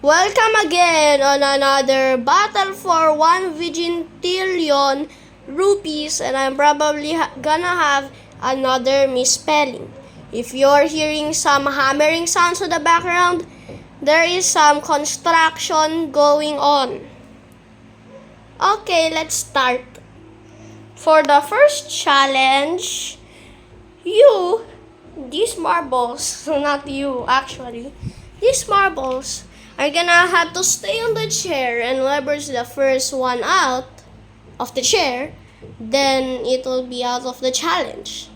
Welcome again on another battle for 1 vigintillion rupees, and I'm probably gonna have another misspelling. If you're hearing some hammering sounds in the background, there is some construction going on. Okay, let's start. For the first challenge, these marbles, not you actually, these marbles are gonna have to stay on the chair, and whoever's the first one out of the chair, then it will be out of the challenge.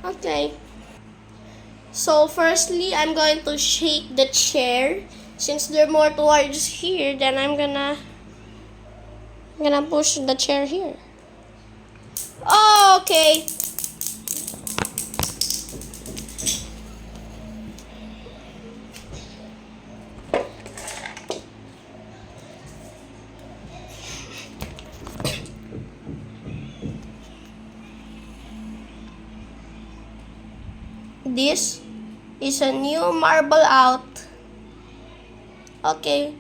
Okay. So firstly, I'm going to shake the chair. Since they're more towards here, then I'm gonna push the chair here. Okay. This is a new marble out. Okay,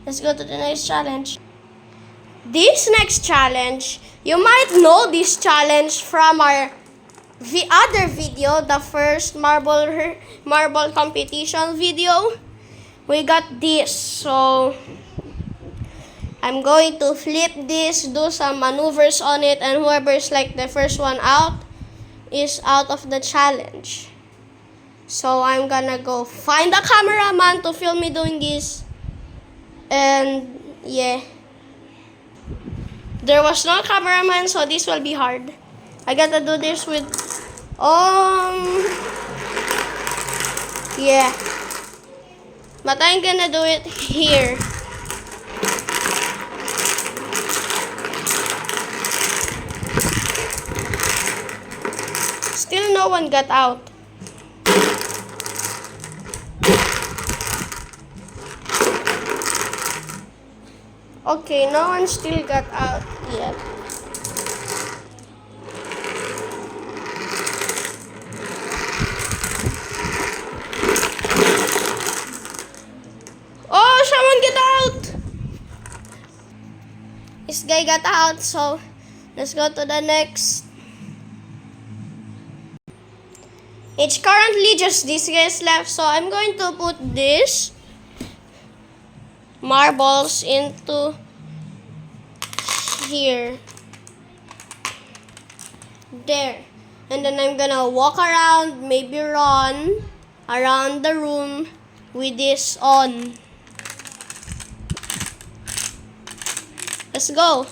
let's go to the next challenge. This next challenge, you might know this challenge from our other video, the first marble competition video. We got this, so I'm going to flip this, do some maneuvers on it, and whoever's like the first one out is out of the challenge. So I'm gonna go find a cameraman to film me doing this. And yeah, there was no cameraman, so this will be hard. I gotta do this with yeah, but I'm gonna do it here. Still no one got out. Okay, no one still got out yet. Oh, someone get out! This guy got out, so let's go to the next. It's currently just these guys left, so I'm going to put this marbles into here, there, and then I'm gonna walk around, maybe run around the room with this on. Let's go.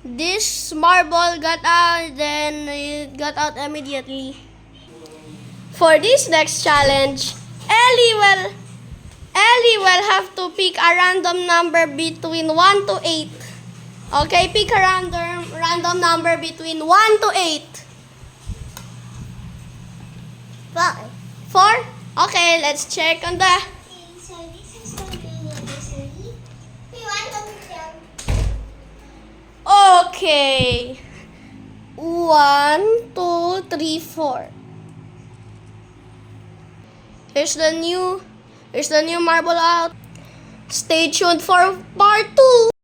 This marble got out, then it got out immediately. For this next challenge, Ellie will have to pick a random number between 1 to 8. Okay, pick a random number between 1 to 8. 4? Okay, let's check on the... So this is going to be necessary. We want to jump. Okay. 1, 2, 3, 4. Here's the new marble out. Stay tuned for part 2.